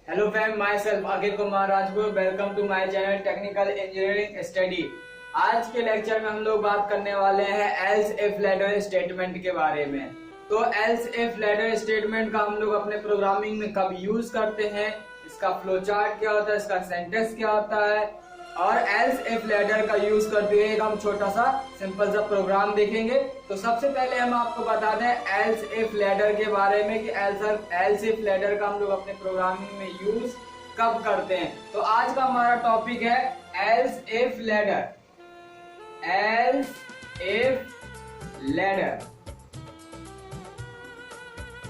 Hello friend, myself Akhil Kumar Rajput. Welcome to my channel technical engineering study. आज के lecture में हम लोग बात करने वाले हैं एल्स इफ लेटर स्टेटमेंट के बारे में। तो एल्स इफ लेटर स्टेटमेंट का हम लोग अपने प्रोग्रामिंग में कब यूज करते हैं, इसका फ्लो चार्ट क्या होता है, इसका सिंटेक्स क्या होता है, और एल्स इफ लेटर का यूज करते हुए एक हम छोटा सा सिंपल सा प्रोग्राम देखेंगे। तो सबसे पहले हम आपको बता दें एल्स इफ लेटर के बारे में कि एल्स इफ लेटर का हम लोग अपने प्रोग्रामिंग में यूज कब करते हैं। तो आज का हमारा टॉपिक है else if ladder. Else if ladder,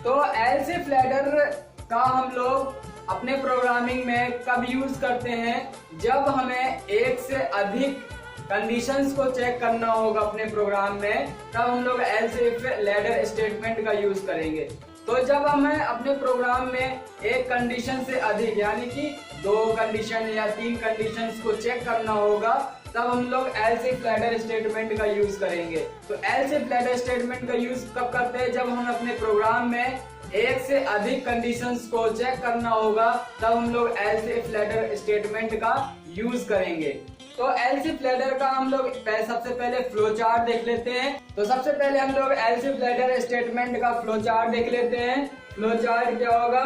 तो एल्स इफ लेटर का हम लोग अपने प्रोग्रामिंग में कब यूज करते हैं, जब हमें एक से अधिक कंडीशंस को चेक करना होगा अपने प्रोग्राम में, तब हम लोग एल्स इफ लेटर स्टेटमेंट का यूज करेंगे। तो जब हमें अपने प्रोग्राम में एक कंडीशन से अधिक यानी कि 2 कंडीशन या 3 कंडीशंस को चेक करना होगा, तब हम लोग एल्स इफ लेटर स्टेटमेंट का यूज करेंगे। तो एल्स इफ लेटर स्टेटमेंट का यूज कब करते हैं, जब हम अपने प्रोग्राम में एक से अधिक कंडीशंस को चेक करना होगा, तब हम लोग एल्स इफ लेटर स्टेटमेंट का यूज करेंगे। तो एल्स इफ लेटर का हम लोग सबसे पहले फ्लो चार्ट देख लेते हैं। तो सबसे पहले हम लोग एल्स इफ लेटर स्टेटमेंट का फ्लो चार्ट देख लेते हैं। फ्लो चार्ट क्या होगा?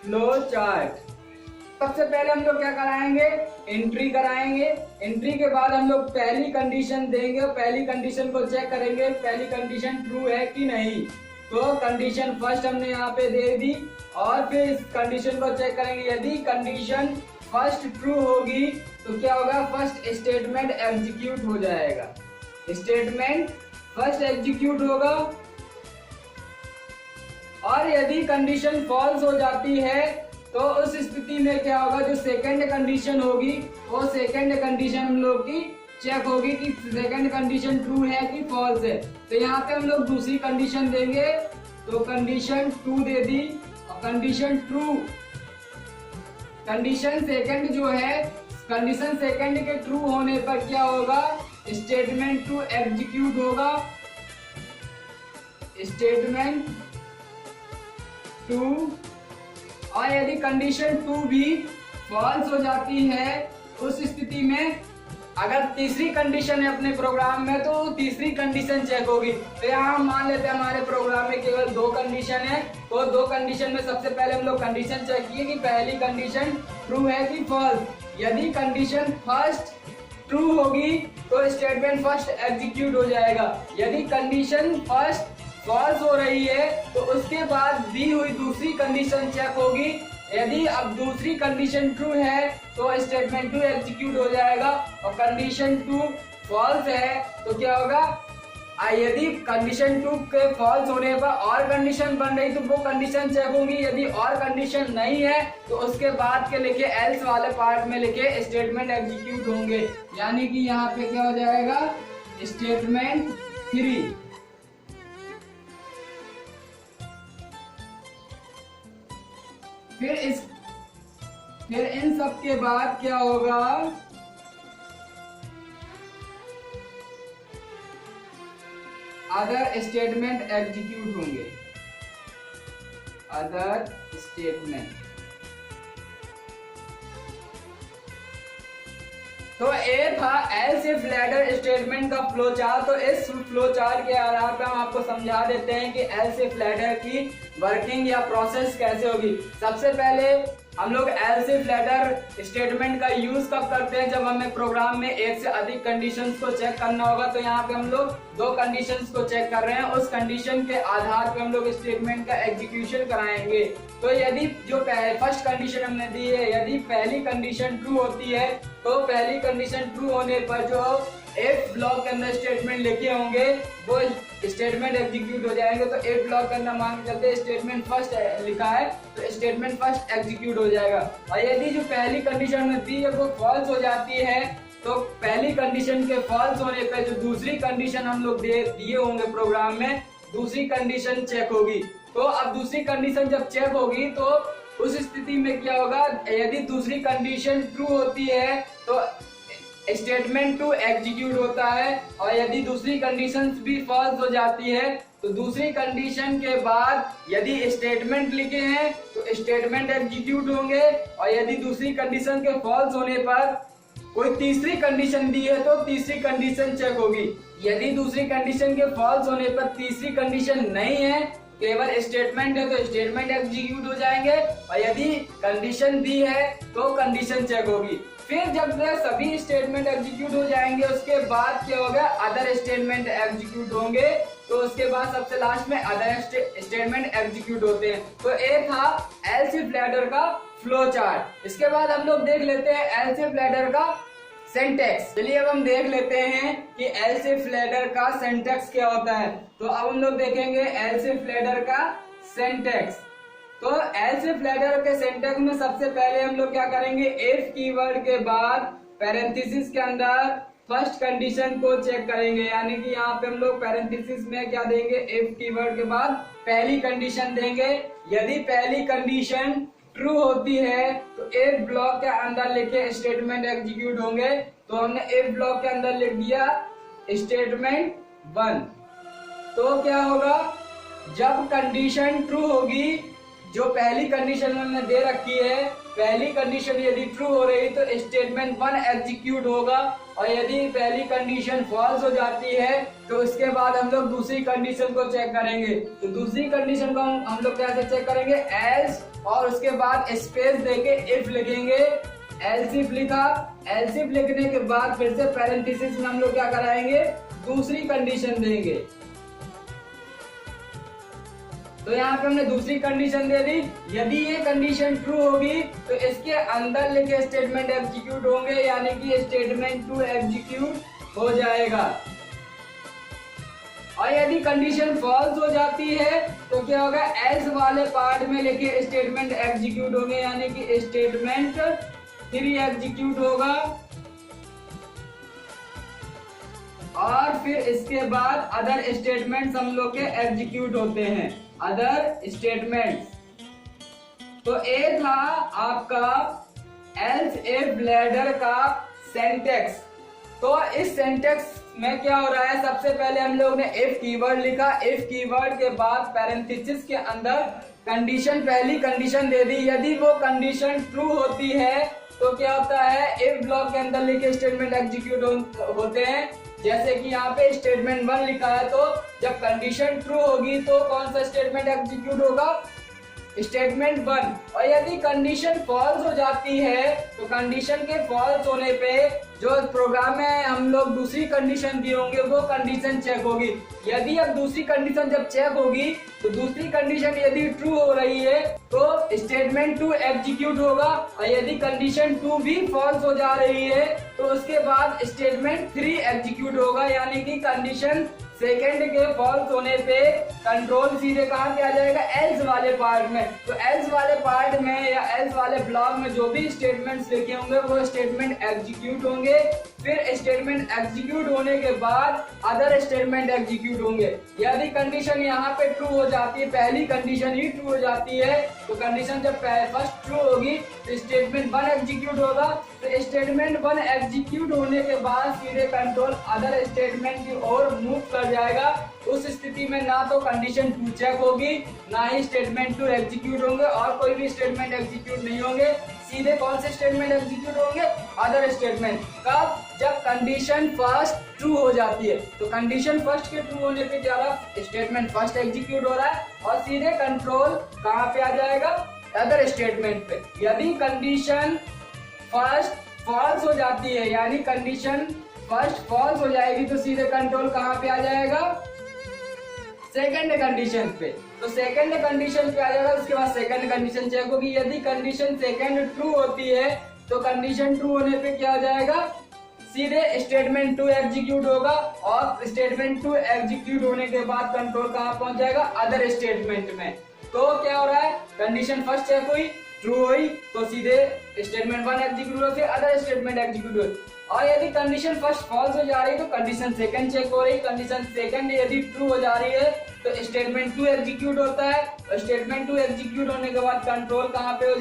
फ्लो चार्ट सबसे पहले हम लोग क्या कराएंगे, एंट्री कराएंगे। एंट्री के बाद हम लोग पहली कंडीशन देंगे और पहली कंडीशन को चेक करेंगे पहली कंडीशन ट्रू है कि नहीं। तो कंडीशन फर्स्ट हमने यहाँ पे दे दी और फिर इस कंडीशन को चेक करेंगे। यदि कंडीशन फर्स्ट ट्रू होगी तो क्या होगा, फर्स्ट स्टेटमेंट एग्जीक्यूट हो जाएगा। स्टेटमेंट फर्स्ट एग्जीक्यूट होगा। और यदि कंडीशन फॉल्स हो जाती है तो उस स्थिति में क्या होगा, जो सेकंड कंडीशन होगी वो सेकंड कंडीशन हम लोग की चेक होगी कि सेकंड कंडीशन ट्रू है कि फॉल्स है। तो यहाँ पे हम लोग दूसरी कंडीशन देंगे। तो कंडीशन 2 दे दी और कंडीशन ट्रू। कंडीशन सेकंड जो है, कंडीशन सेकंड के ट्रू होने पर क्या होगा, स्टेटमेंट 2 एग्जीक्यूट होगा। स्टेटमेंट 2। और यदि कंडीशन 2 भी फॉल्स हो जाती है, उस स्थिति में अगर तीसरी कंडीशन है अपने प्रोग्राम में तो तीसरी कंडीशन चेक होगी। तो यहाँ हम मान लेते हैं हमारे प्रोग्राम में केवल 2 कंडीशन है, तो 2 कंडीशन में सबसे पहले हम लोग कंडीशन चेक किए कि पहली कंडीशन ट्रू है कि फॉल्स। यदि कंडीशन फर्स्ट ट्रू होगी तो स्टेटमेंट फर्स्ट एग्जीक्यूट हो जाएगा। यदि कंडीशन फर्स्ट फॉल्स हो रही है तो उसके बाद दी हुई दूसरी कंडीशन चेक होगी। यदि अब दूसरी कंडीशन ट्रू है तो स्टेटमेंट 2 एग्जीक्यूट हो जाएगा। और कंडीशन 2 फॉल्स है तो क्या होगा, यदि कंडीशन 2 के फॉल्स होने पर और कंडीशन बन रही तो वो कंडीशन चेक होगी। यदि और कंडीशन नहीं है तो उसके बाद के लिखे एल्स वाले पार्ट में लिखे स्टेटमेंट एग्जीक्यूट होंगे। यानी कि यहाँ पे क्या हो जाएगा, स्टेटमेंट 3। फिर इन सब के बाद क्या होगा, अदर स्टेटमेंट एग्जीक्यूट होंगे। Other statement. तो ये था एल्स इफ लेटर स्टेटमेंट का फ्लो चार्ट। तो इस फ्लो चार्ट के आधार पर हम आपको समझा देते हैं कि एल्स इफ लेटर की वर्किंग या प्रोसेस कैसे होगी। सबसे पहले हम लोग एल्स इफ लेटर स्टेटमेंट का यूज कब करते हैं, जब हमें प्रोग्राम में एक से अधिक कंडीशंस को चेक करना होगा। तो यहाँ पे हम लोग 2 कंडीशंस को चेक कर रहे हैं, उस कंडीशन के आधार पे हम लोग स्टेटमेंट का एग्जीक्यूशन कराएंगे। तो यदि जो फर्स्ट कंडीशन हमने दी है, यदि पहली कंडीशन ट्रू होती है तो पहली कंडीशन ट्रू होने पर जो इफ ब्लॉक के अंदर स्टेटमेंट लिखे होंगे वो स्टेटमेंट एग्जीक्यूट हो जाएंगे। तो इफ ब्लॉक के अंदर मान के चलते स्टेटमेंट फर्स्ट लिखा है तो स्टेटमेंट फर्स्ट एग्जीक्यूट हो जाएगा। और यदि जो पहली कंडीशन में दी है वो फॉल्स हो जाती है तो पहली कंडीशन के फॉल्स होने पर जो दूसरी कंडीशन हम लोग दिए होंगे प्रोग्राम में, दूसरी कंडीशन चेक होगी। तो अब दूसरी कंडीशन जब चेक होगी तो उस स्थिति में क्या होगा, यदि दूसरी कंडीशन ट्रू होती है तो स्टेटमेंट टू एग्जीक्यूट होता है। और यदि दूसरी कंडीशन भी फॉल्स हो जाती है तो दूसरी कंडीशन के बाद यदि स्टेटमेंट लिखे हैं तो स्टेटमेंट एग्जीक्यूट होंगे, और यदि दूसरी कंडीशन के फॉल्स होने पर कोई तीसरी कंडीशन दी है तो तीसरी कंडीशन चेक होगी। यदि दूसरी कंडीशन के फॉल्स होने पर तीसरी कंडीशन नहीं है, केवल स्टेटमेंट है, तो स्टेटमेंट एग्जीक्यूट हो जाएंगे, और यदि कंडीशन दी है तो कंडीशन चेक होगी। फिर जब सभी स्टेटमेंट एग्जीक्यूट हो जाएंगे उसके बाद क्या होगा, अदर स्टेटमेंट एग्जीक्यूट होंगे। तो उसके बाद सबसे लास्ट में अदर स्टेटमेंट एग्जीक्यूट होते हैं। तो ये था एल्स इफ लैडर का फ्लो चार्ट। इसके बाद हम लोग देख लेते हैं एल्स इफ लैडर का सिंटैक्स। चलिए अब हम देख लेते हैं कि एल्स इफ लैडर का सिंटैक्स क्या होता है। तो अब हम लोग देखेंगे एल्स इफ लैडर का सिंटैक्स। तो एल्स इफ लैडर के सिंटैक्स में सबसे पहले हम लोग क्या करेंगे, इफ कीवर्ड के बाद पैरेंथेसिस के अंदर फर्स्ट कंडीशन को चेक करेंगे, यानी कि यहाँ पे हम लोग पैरेंथेसिस में क्या देंगे, इफ कीवर्ड के बाद पहली कंडीशन देंगे। यदि पहली कंडीशन ट्रू होती है तो इफ ब्लॉक के अंदर लिखे स्टेटमेंट एग्जीक्यूट होंगे। तो हमने इफ ब्लॉक के अंदर लिख दिया स्टेटमेंट 1। तो क्या होगा, जब कंडीशन ट्रू होगी, जो पहली कंडीशन हमने दे रखी है, पहली कंडीशन यदि ट्रू हो रही तो स्टेटमेंट 1 एग्जीक्यूट होगा, और यदि पहली कंडीशन फॉल्स हो जाती है तो उसके बाद हम लोग दूसरी कंडीशन को चेक करेंगे। तो दूसरी कंडीशन को हम लोग कैसे चेक करेंगे, एल्स और उसके बाद स्पेस देके इफ लिखेंगे। एल्स इफ लिखा, एल्स इफ लिखने के बाद फिर से पैरेंथेसिस में हम लोग क्या कराएंगे, दूसरी कंडीशन देंगे। तो यहाँ पे हमने दूसरी कंडीशन दे दी। यदि ये कंडीशन ट्रू होगी तो इसके अंदर लिखे स्टेटमेंट एग्जीक्यूट होंगे, यानी कि स्टेटमेंट 2 एग्जीक्यूट हो जाएगा। और यदि कंडीशन फॉल्स हो जाती है तो क्या होगा, एल्स वाले पार्ट में लिखे स्टेटमेंट एग्जीक्यूट होंगे, यानी कि स्टेटमेंट 3 एग्जीक्यूट होगा। और फिर इसके बाद अदर स्टेटमेंट्स हम लोग के एग्जीक्यूट होते हैं, अदर स्टेटमेंट्स। तो ये था आपका एल्स इफ लैडर का सिंटैक्स। तो इस सिंटैक्स में क्या हो रहा है, सबसे पहले हम लोग ने इफ कीवर्ड लिखा, इफ कीवर्ड के बाद पैरेंथेसिस के अंदर कंडीशन, पहली कंडीशन दे दी। यदि वो कंडीशन ट्रू होती है तो क्या होता है, इफ ब्लॉक के अंदर लिखे स्टेटमेंट एग्जीक्यूट होते हैं। जैसे कि यहाँ पे स्टेटमेंट 1 लिखा है, तो जब कंडीशन ट्रू होगी तो कौन सा स्टेटमेंट एग्जीक्यूट होगा, स्टेटमेंट 1। और यदि कंडीशन फॉल्स हो जाती है तो कंडीशन के फॉल्स होने पे जो प्रोग्राम में हम लोग दूसरी कंडीशन दिए होंगे वो कंडीशन चेक होगी। यदि अब दूसरी कंडीशन जब चेक होगी तो दूसरी कंडीशन यदि ट्रू हो रही है तो स्टेटमेंट 2 एग्जीक्यूट होगा, और यदि कंडीशन 2 भी फॉल्स हो जा रही है तो उसके बाद स्टेटमेंट 3 एग्जीक्यूट होगा, यानी कि कंडीशन सेकंड के फॉल्स होने पे कंट्रोल सीधे कहाँ पे आ जाएगा, एल्स वाले पार्ट में। तो एल्स वाले पार्ट में या एल्स वाले ब्लॉक में जो भी स्टेटमेंट्स लिखे होंगे वो स्टेटमेंट एग्जीक्यूट होंगे। फिर स्टेटमेंट एग्जीक्यूट होने के बाद अदर स्टेटमेंट एग्जीक्यूट होंगे। यदि कंडीशन यहाँ पे ट्रू हो जाती है, पहली कंडीशन ही ट्रू हो जाती है, तो कंडीशन जब फर्स्ट ट्रू होगी तो स्टेटमेंट 1 एग्जीक्यूट होगा। तो स्टेटमेंट 1 एग्जीक्यूट होने के बाद सीधे कंट्रोल अदर स्टेटमेंट की ओर मूव कर जाएगा। उस स्थिति में ना तो कंडीशन 2 चेक होगी, ना ही स्टेटमेंट 2 एग्जीक्यूट होंगे, और कोई भी स्टेटमेंट एग्जीक्यूट नहीं होंगे। सीधे कौन से स्टेटमेंट एग्जीक्यूट होंगे, अदर स्टेटमेंट। कब, जब कंडीशन फर्स्ट ट्रू हो जाती है। तो कंडीशन फर्स्ट के ट्रू होने पे क्या रहा, स्टेटमेंट फर्स्ट एग्जीक्यूट हो रहा है, और सीधे कंट्रोल कहाँ पे आ जाएगा, अदर स्टेटमेंट पे। यदि कंडीशन फर्स्ट फॉल्स हो जाती है, यानी कंडीशन फर्स्ट फॉल्स हो जाएगी, तो सीधे कंट्रोल कहाँ पे आ जाएगा, सेकंड कंडीशन पे। तो सेकंड कंडीशन पे आ जाएगा, उसके बाद सेकंड कंडीशन चेक होगी। यदि कंडीशन सेकंड ट्रू होती है तो कंडीशन ट्रू होने पे क्या हो जाएगा, सीधे स्टेटमेंट 2 एग्जीक्यूट होगा, और स्टेटमेंट 2 एग्जीक्यूट होने के बाद कंट्रोल कहाँ पहुंच जाएगा, अदर स्टेटमेंट में। तो क्या हो रहा है, कंडीशन फर्स्ट चेक हुई, ट्रू हुई तो सीधे स्टेटमेंट 1 एग्जीक्यूट हो, फिर अदर स्टेटमेंट एग्जीक्यूट हो। और यदि कंडीशन फर्स्ट फॉल्स हो जा रही है तो कंडीशन सेकंड चेक हो रही, कंडीशन सेकंड यदि ट्रू हो जा रही है तो स्टेटमेंट 2 एग्जीक्यूट होता है, और स्टेटमेंट 2 एग्जीक्यूट होने के बाद कंट्रोल कहां पे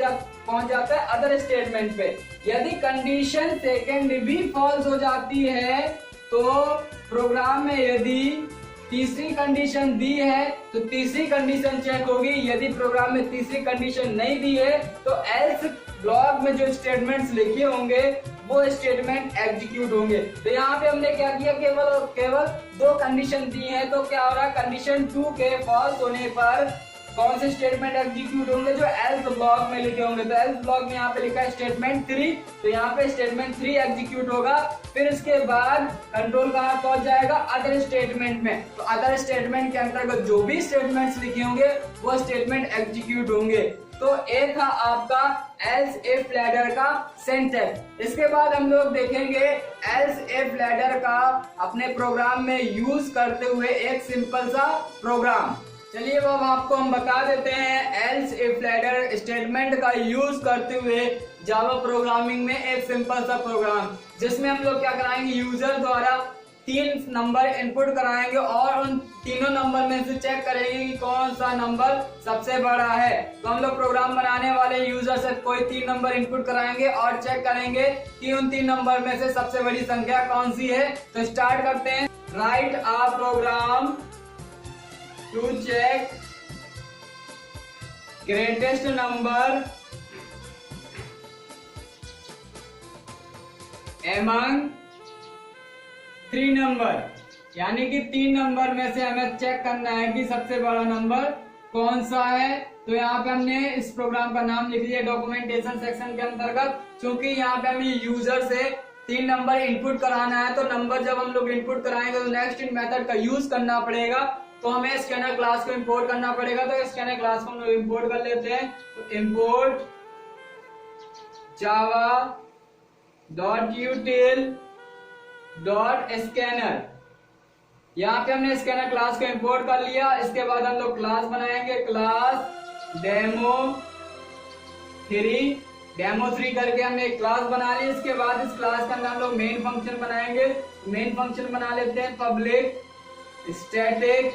पहुंच जाता है, अदर स्टेटमेंट पे। यदि कंडीशन सेकंड भी फॉल्स हो जाती है तो प्रोग्राम में यदि तीसरी कंडीशन दी है तो तीसरी कंडीशन चेक होगी, यदि प्रोग्राम में तीसरी कंडीशन नहीं दी है तो एल्स ब्लॉक में जो स्टेटमेंट्स लिखे होंगे वो स्टेटमेंट एग्जीक्यूट होंगे। तो यहाँ पे हमने क्या किया, केवल 2 कंडीशन दी है, तो क्या हो रहा है, कंडीशन 2 के फॉल्स होने पर कौन से स्टेटमेंट एग्जीक्यूट होंगे, जो एल्स ब्लॉक में लिखे होंगे। तो एल्स ब्लॉक में यहाँ पे लिखा है स्टेटमेंट 3, तो यहाँ पे स्टेटमेंट 3 एग्जीक्यूट होगा। फिर इसके बाद कंट्रोल कहाँ पहुंच जाएगा, अदर स्टेटमेंट में। तो अदर स्टेटमेंट के अंतर्गत जो भी स्टेटमेंट्स लिखे होंगे वो स्टेटमेंट एग्जीक्यूट होंगे। तो ये था आपका एल्स इफ लैडर का सिंटैक्स। इसके बाद हम लोग देखेंगे एल्स इफ लैडर का अपने प्रोग्राम में यूज करते हुए एक सिंपल सा प्रोग्राम। चलिए अब आपको हम बता देते हैं एल्स इफ लैडर स्टेटमेंट का यूज करते हुए जावा प्रोग्रामिंग में एक सिंपल सा प्रोग्राम, जिसमें हम लोग क्या कराएंगे, यूजर द्वारा 3 नंबर इनपुट कराएंगे और उन तीनों नंबर में से चेक करेंगे कि कौन सा नंबर सबसे बड़ा है। तो हम लोग प्रोग्राम बनाने वाले यूजर से कोई 3 नंबर इनपुट कराएंगे और चेक करेंगे कि उन 3 नंबर में से सबसे बड़ी संख्या कौन सी है। तो स्टार्ट करते हैं। Write a program to check greatest number among 3 number, यानी कि 3 नंबर में से हमें चेक करना है कि सबसे बड़ा नंबर कौन सा है। तो यहाँ पे हमने इस प्रोग्राम का नाम लिख लिया डॉक्यूमेंटेशन सेक्शन के अंतर्गत, क्योंकि यहाँ पे हमें यूजर से 3 नंबर इनपुट कराना है। तो नंबर जब हम लोग इनपुट कराएंगे तो नेक्स्ट इन मेथड का यूज करना पड़ेगा, तो हमें स्कैनर क्लास को इंपोर्ट करना पड़ेगा। तो स्कैनर क्लास को हम लोग इंपोर्ट कर लेते हैं। तो import Java dot यूटिल dot scanner, यहाँ पे हमने स्कैनर क्लास को इंपोर्ट कर लिया। इसके बाद हम लोग क्लास बनाएंगे, क्लास डेमो3 करके हमने एक क्लास बना ली। इसके बाद इस क्लास का हम लोग मेन फंक्शन बनाएंगे। मेन फंक्शन बना लेते हैं पब्लिक स्टैटिक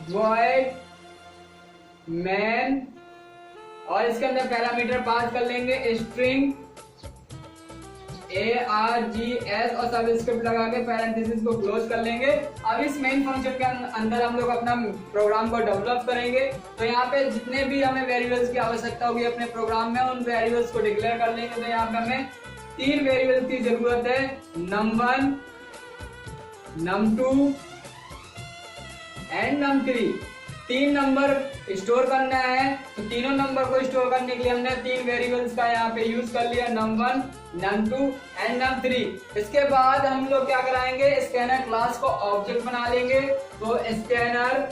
वॉइड मेन, और इसके अंदर पैरामीटर पास कर लेंगे स्ट्रिंग ARGS और सब स्क्रिप्ट लगा के पैरेंथेसिस को क्लोज कर लेंगे। अब इस मेन फंक्शन के अंदर हम लोग अपना प्रोग्राम को डेवलप करेंगे। तो यहाँ पे जितने भी हमें वेरिएबल्स की आवश्यकता होगी अपने प्रोग्राम में, उन वेरिएबल्स को डिक्लेयर कर लेंगे। तो यहाँ पे हमें 3 वेरिएबल्स की जरूरत है, num1, num2 and num3। 3 number store करना है, तो तीनों नंबर को स्टोर करने के लिए हमने 3 वेरिएबल्स का यहाँ पे यूज कर लिया, num1, num2 एंड num3। इसके बाद हम लोग क्या कराएंगे, स्कैनर क्लास को ऑब्जेक्ट बना लेंगे। तो scanner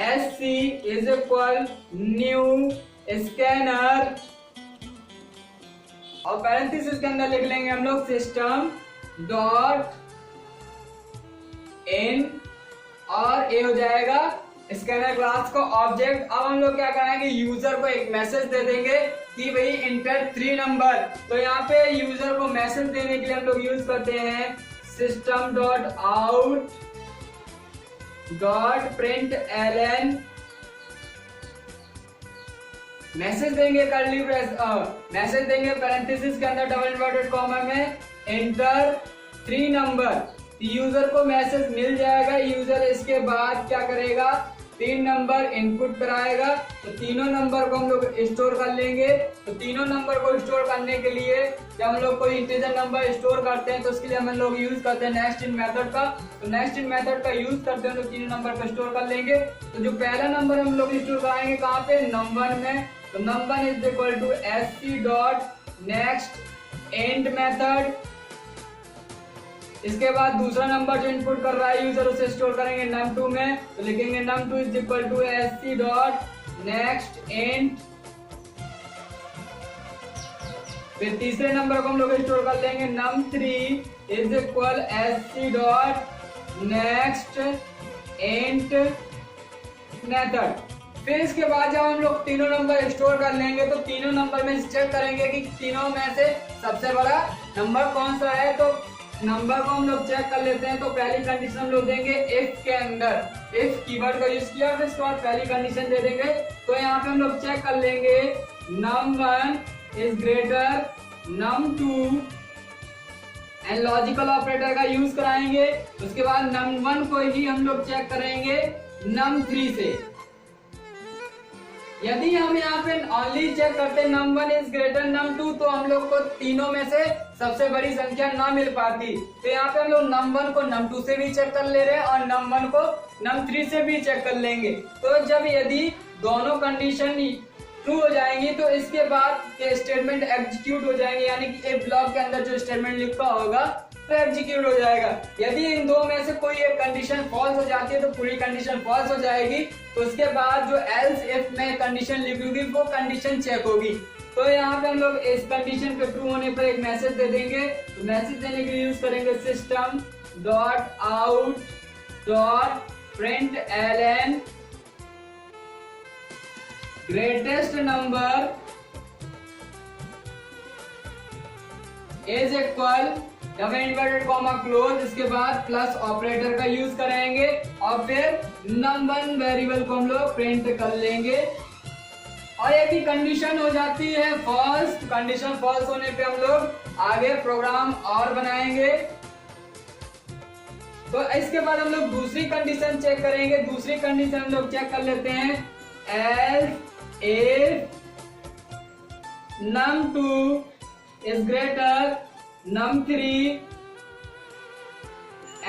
SC is equal new scanner, और पैरेंथेसिस के अंदर लिख लेंगे हम लोग सिस्टम डॉट इन, और ये हो जाएगा स्कैनर क्लास को ऑब्जेक्ट। अब हम लोग क्या कराएंगे, यूजर को एक मैसेज दे देंगे कि भाई इंटर 3 नंबर। तो यहाँ पे यूजर को मैसेज देने के लिए हम लोग यूज करते हैं system dot out dot println एलन। मैसेज देंगे कर्ली मैसेज देंगे पैरेंथेसिस के अंदर डबल इनवर्टेड कॉमा में इंटर 3 नंबर। यूजर को मैसेज मिल जाएगा। यूजर इसके बाद क्या करेगा, 3 नंबर इनपुट कराएगा। तो तीनों नंबर को हम लोग स्टोर कर लेंगे। तो तीनों नंबर को स्टोर करने के लिए जब हम लोग कोई इंटीजर नंबर स्टोर करते हैं तो उसके लिए हम लोग यूज करते हैं नेक्स्ट इन मेथड का। तो नेक्स्ट इन मेथड का यूज करते हैं तो तीनों नंबर को स्टोर कर लेंगे। तो जो पहला नंबर हम लोग स्टोर कराएंगे कहाँ पे, num1 में। तो num1 is equal to sc dot next int method. इसके बाद दूसरा नंबर जो इनपुट कर रहा है यूजर उसे स्टोर करेंगे num2 में। तो लिखेंगे num2 is equal to sc dot next int. फिर तीसरे नंबर को हम लोग स्टोर कर लेंगे num3 is equal sc dot next int method. फिर इसके बाद जब हम लोग तीनों नंबर स्टोर कर लेंगे तो तीनों नंबर में चेक करेंगे कि तीनों में से सबसे बड़ा नंबर कौन सा है। तो नंबर को हम लोग चेक कर लेते हैं। तो पहली कंडीशन हम लोग देंगे इफ के अंदर, इफ कीवर्ड का यूज किया, फिर इसके बाद पहली कंडीशन दे देंगे। तो यहाँ पे हम लोग चेक कर लेंगे num1 is greater num2 and logical operator का यूज कराएंगे। उसके बाद num1 को ही हम लोग चेक करेंगे num3 से। यदि हम यहाँ पे ओनली चेक करते num1 इज ग्रेटर num2 तो हम लोग को तीनों में से सबसे बड़ी संख्या ना मिल पाती। तो यहाँ पे हम लोग num1 को num2 से भी चेक कर ले रहे हैं और num1 को num3 से भी चेक कर लेंगे। तो जब यदि दोनों कंडीशन ट्रू हो जाएंगी तो इसके बाद के स्टेटमेंट एग्जीक्यूट हो जाएंगे, यानी कि इफ ब्लॉक के अंदर जो स्टेटमेंट लिखा होगा तो एग्जीक्यूट हो जाएगा। यदि इन दो में से कोई एक कंडीशन फॉल्स हो जाती है तो पूरी कंडीशन फॉल्स हो जाएगी। तो उसके बाद जो एल्स इफ में कंडीशन लिखी होगी वो कंडीशन चेक होगी। तो यहाँ पे हम लोग इस कंडीशन पे ट्रू होने पर एक मैसेज दे देंगे। तो मैसेज देने के लिए यूज करेंगे system dot out dot println greatest number is equal double inverted comma close, इसके बाद प्लस ऑपरेटर का यूज करेंगे और फिर num1 वेरिएबल को हम लोग प्रिंट कर लेंगे। और यदि कंडीशन हो जाती है फॉल्स, कंडीशन फॉल्स होने पे हम लोग आगे प्रोग्राम और बनाएंगे। तो इसके बाद हम लोग दूसरी कंडीशन चेक करेंगे। दूसरी कंडीशन हम लोग चेक कर लेते हैं else if num2 is greater num3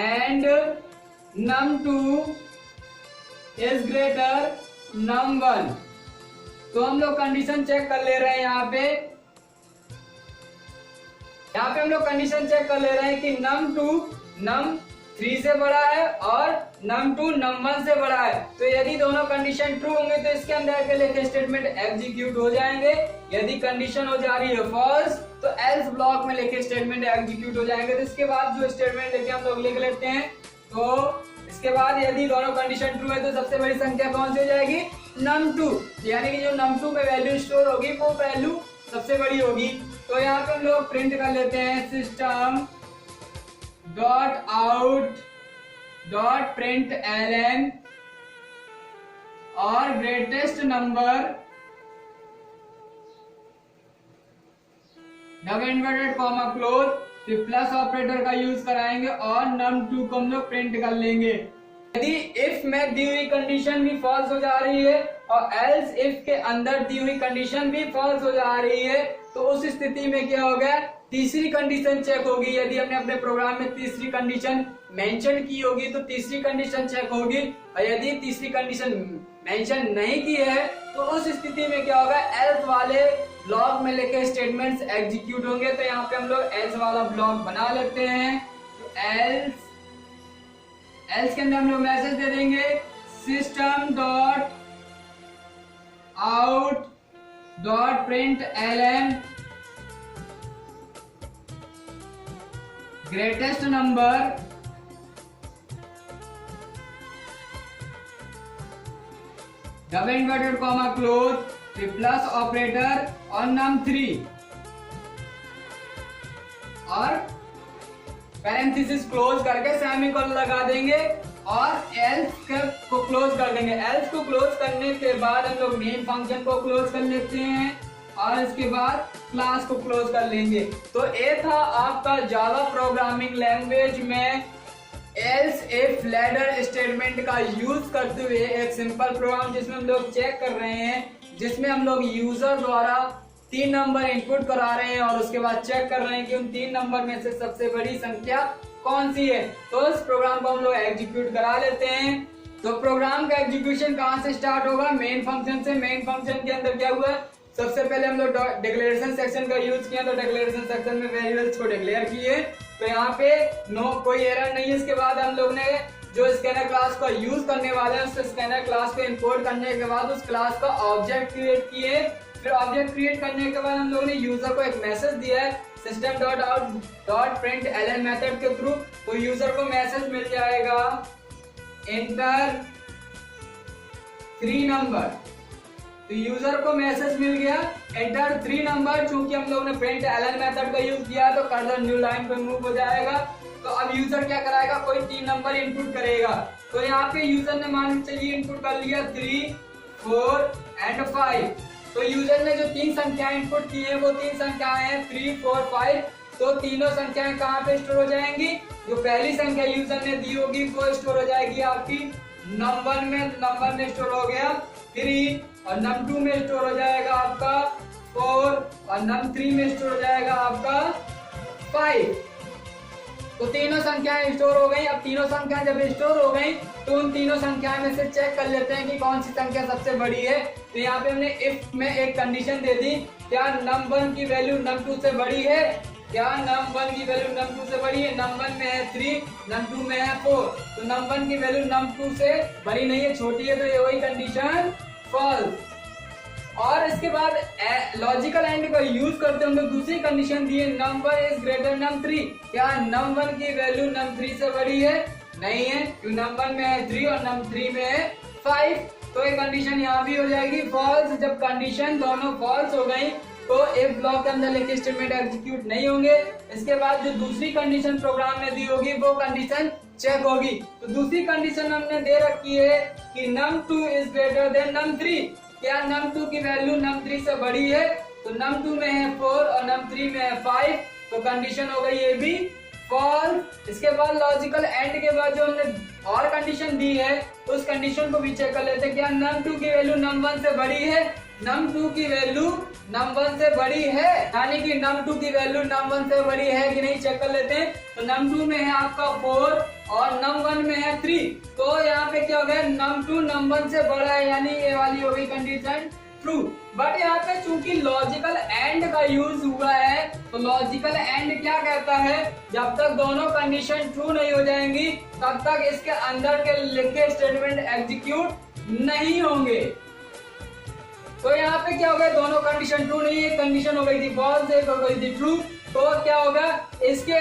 and num2 is greater num1। तो हम लोग कंडीशन चेक कर ले रहे हैं। यहाँ पे हम लोग कंडीशन चेक कर ले रहे हैं कि num2 num3 से बड़ा है और num2 num1 से बड़ा है। तो यदि दोनों कंडीशन ट्रू होंगे तो इसके अंदर के लिखे स्टेटमेंट एग्जीक्यूट हो जाएंगे। यदि कंडीशन हो जा रही है फॉल्स तो एल्स ब्लॉक में लिखे स्टेटमेंट एग्जीक्यूट हो जाएंगे। तो इसके बाद जो स्टेटमेंट लेके हम लोग लिख लेते हैं। तो इसके बाद यदि दोनों कंडीशन ट्रू है तो सबसे बड़ी संख्या कौन सी हो जाएगी, num2, यानी कि जो num2 में वैल्यू स्टोर होगी वो वैल्यू सबसे बड़ी होगी। तो यहाँ पे हम लोग प्रिंट कर लेते हैं system dot out dot println और greatest number double inverted comma close, फिर प्लस ऑपरेटर का यूज कराएंगे और num2 को हम लोग प्रिंट कर लेंगे। यदि इफ में दी हुई कंडीशन भी फॉल्स हो जा रही है और एल्स इफ के अंदर दी हुई कंडीशन भी फॉल्स हो जा रही है तो उस स्थिति में क्या होगा, तीसरी कंडीशन चेक होगी। यदि हमने अपने प्रोग्राम में तीसरी कंडीशन मेंशन की होगी तो तीसरी कंडीशन चेक होगी और यदि तीसरी कंडीशन मेंशन नहीं की है तो उस स्थिति में क्या होगा, एल्स वाले ब्लॉक में लिखे स्टेटमेंट्स एग्जीक्यूट होंगे। तो यहाँ पे हम लोग एल्स वाला ब्लॉक बना लेते हैं। तो एल्स के अंदर हम लोग मैसेज दे देंगे system dot out dot println greatest number double inverted comma close, फिर प्लस ऑपरेटर और num3 और पैरेंथेसिस क्लोज करके सेमीकोलन लगा देंगे और एल्स को क्लोज कर देंगे। एल्स को क्लोज करने के बाद हम लोग मेन फंक्शन को क्लोज कर लेते हैं और इसके बाद क्लास को क्लोज कर लेंगे। तो ये था आपका जावा प्रोग्रामिंग लैंग्वेज में एल्स इफ लैडर स्टेटमेंट का यूज करते हुए एक सिंपल प्रोग्राम जिसमें हम लोग चेक कर रहे हैं, जिसमें हम लोग यूजर द्वारा 3 नंबर इनपुट करा रहे हैं और उसके बाद चेक कर रहे हैं कि उन 3 नंबर में से सबसे बड़ी संख्या कौन सी है। तो इस प्रोग्राम को हम लोग एग्जीक्यूट करा लेते हैं। तो प्रोग्राम का एग्जीक्यूशन कहाँ से स्टार्ट होगा, मेन फंक्शन से। मेन फंक्शन के अंदर क्या हुआ, सबसे पहले हम लोग डिक्लेरेशन सेक्शन का यूज किया। तो डिक्लेरेशन सेक्शन में वेरिएबल्स को डिक्लेयर किए। तो यहाँ पे कोई एरर नहीं है। इसके बाद हम लोग ने जो स्कैनर क्लास का यूज करने वाले हैं उस स्कैनर क्लास को इंपोर्ट करने के बाद उस क्लास का ऑब्जेक्ट क्रिएट किए। फिर ऑब्जेक्ट क्रिएट करने के बाद हम लोग ने यूजर को एक मैसेज दिया है system dot out dot println method के थ्रू। तो यूजर को मैसेज मिल जाएगा एंटर 3 नंबर। तो यूजर को मैसेज मिल गया एंटर 3 नंबर। चूंकि हम लोग ने प्रिंट एलन मेथड का यूज किया तो कर्सर न्यू लाइन पे मूव हो जाएगा। तो अब यूजर क्या कराएगा, कोई 3 नंबर इनपुट करेगा। तो यहाँ पे यूजर ने मान चलिए इनपुट कर लिया 3, 4 एंड 5। तो यूजर ने जो 3 संख्याएं इनपुट की है वो 3 संख्याएं हैं 3, 4, 5। तो तीनों संख्याएं कहाँ पे स्टोर हो जाएंगी, जो पहली संख्या यूजर ने दी होगी वो स्टोर हो जाएगी आपकी नंबर में स्टोर हो गया 3, और नम 2 में स्टोर हो जाएगा आपका 4, और नम 3 में स्टोर हो जाएगा आपका 5। तो तीनों संख्याएं स्टोर हो गई। अब तीनों संख्याएं जब स्टोर हो गई तो उन तीनों संख्याएं में से चेक कर लेते हैं कि कौन सी संख्या सबसे बड़ी है। तो यहाँ पे हमने इफ में एक कंडीशन दे दी, क्या नम 1 की वैल्यू नम 2 से बड़ी है, क्या नम 1 की वैल्यू नम 2 से बड़ी है। नम 1 में है 3, नम 2 में है 4। तो नम 1 की वैल्यू नम 2 से बड़ी नहीं है, छोटी है, तो ये वही कंडीशन फॉल्स। और इसके बाद लॉजिकल एंड का यूज करते हैं, हम लोग दूसरी कंडीशन दी है नम 1 इज ग्रेटर नम 3। क्या नम 1 की वैल्यू नम 3 से बड़ी है, नहीं है, क्योंकि नम 1 में है 3 और नम 3 में है 5। तो ये कंडीशन यहाँ भी हो जाएगी फॉल्स। जब कंडीशन दोनों फॉल्स हो गई तो इफ ब्लॉक के अंदर लिखे स्टेटमेंट एग्जीक्यूट नहीं होंगे। इसके बाद जो दूसरी कंडीशन प्रोग्राम में दी होगी वो कंडीशन चेक होगी। तो दूसरी कंडीशन हमने दे रखी है कि num 2 is greater than num 3। क्या num 2 की वैल्यू num 3 से बड़ी है, तो num 2 में है 4 और num 3 में है 5। तो कंडीशन हो गई ये भी फॉल्स। इसके बाद लॉजिकल एंड के बाद जो हमने और कंडीशन दी है उस कंडीशन को भी चेक कर लेते हैं। क्या num 2 की वैल्यू num 1 से बड़ी है, num 2 की वैल्यू num 1 से बड़ी है, यानी कि num 2 की वैल्यू num 1 से बड़ी है कि नहीं चेक कर लेते हैं। तो num 2 में है आपका 4 और num 1 में है 3। तो यहाँ पे क्या हो गया, num 2 num 1 से बड़ा है, यानी ये वाली हो गई कंडीशन ट्रू। बट यहाँ पे चूंकि लॉजिकल एंड का यूज हुआ है तो लॉजिकल एंड क्या कहता है, जब तक दोनों कंडीशन ट्रू नहीं हो जाएंगी तब तक इसके अंदर के लिखे स्टेटमेंट एग्जीक्यूट नहीं होंगे। तो यहाँ पे क्या हो गया, दोनों कंडीशन ट्रू नहीं है, कंडीशन हो गई थी फॉल्स, एक हो गई थी ट्रू। तो क्या होगा, इसके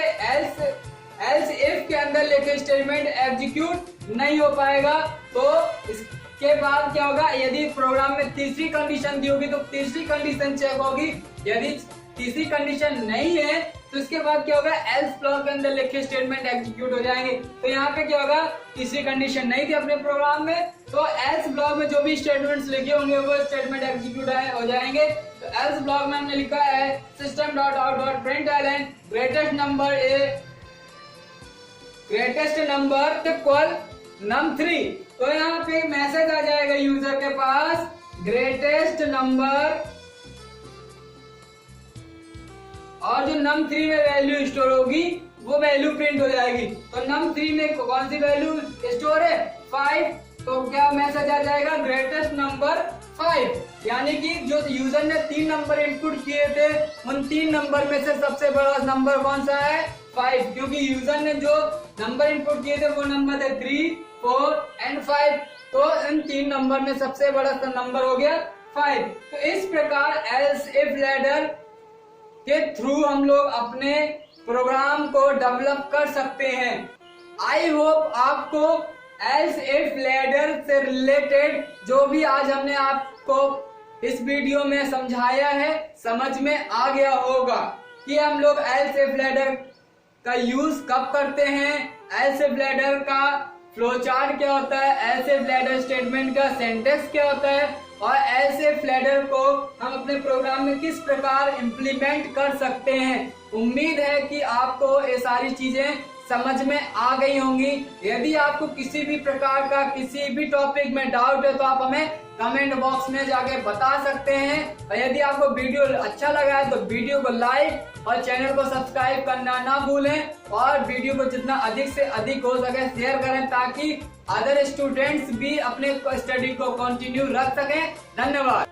एल्स इफ के अंदर लिखे स्टेटमेंट एग्जीक्यूट नहीं हो पाएगा। तो इसके बाद क्या होगा, यदि प्रोग्राम में तीसरी कंडीशन दी होगी तो तीसरी कंडीशन चेक होगी। यदि तीसरी कंडीशन नहीं है तो इसके बाद क्या होगा, एल्स ब्लॉक के अंदर लिखे स्टेटमेंट एग्जीक्यूट हो जाएंगे। तो यहाँ पे क्या होगा, तीसरी कंडीशन नहीं थी अपने प्रोग्राम में, तो एल्स ब्लॉक में जो भी स्टेटमेंट्स लिखे होंगे वो स्टेटमेंट एग्जीक्यूट हो जाएंगे। तो एल्स ब्लॉक में हमने लिखा है system.out.println greatest number equal num 3। तो यहाँ पे मैसेज आ जाएगा यूजर के पास ग्रेटेस्ट नंबर, और जो num 3 में वैल्यू स्टोर होगी वो वैल्यू प्रिंट हो जाएगी। तो num 3 में कौन सी वैल्यू स्टोर है, 5। तो क्या मैसेज आ जाएगा, ग्रेटेस्ट नंबर 5। यानी कि जो यूजर ने 3 नंबर इनपुट किए थे उन 3 नंबर में से सबसे बड़ा नंबर कौन सा है, 5। क्योंकि यूजर ने जो नंबर इनपुट किए थे वो नंबर थे 3, 4 एंड 5। तो इन 3 नंबर में सबसे बड़ा नंबर हो गया 5। तो इस प्रकार एल्स इफ लैडर के थ्रू हम लोग अपने प्रोग्राम को डेवलप कर सकते हैं। आई होप आपको एल्स इफ लैडर से रिलेटेड जो भी आज हमने आपको इस वीडियो में समझाया है समझ में आ गया होगा कि हम लोग एल्स इफ लैडर का यूज कब करते हैं, एल्स इफ लैडर का फ्लो चार्ट क्या होता है, एल्स इफ लैडर स्टेटमेंट का सिंटैक्स क्या होता है, और एल्स इफ लैडर को हम अपने प्रोग्राम में किस प्रकार इम्प्लीमेंट कर सकते हैं। उम्मीद है कि आपको ये सारी चीजें समझ में आ गई होंगी। यदि आपको किसी भी प्रकार का किसी भी टॉपिक में डाउट है तो आप हमें कमेंट बॉक्स में जाके बता सकते हैं। और यदि आपको वीडियो अच्छा लगा है तो वीडियो को लाइक और चैनल को सब्सक्राइब करना ना भूलें, और वीडियो को जितना अधिक से अधिक हो सके शेयर करें ताकि अदर स्टूडेंट्स भी अपने स्टडी को कंटिन्यू रख सकें। धन्यवाद।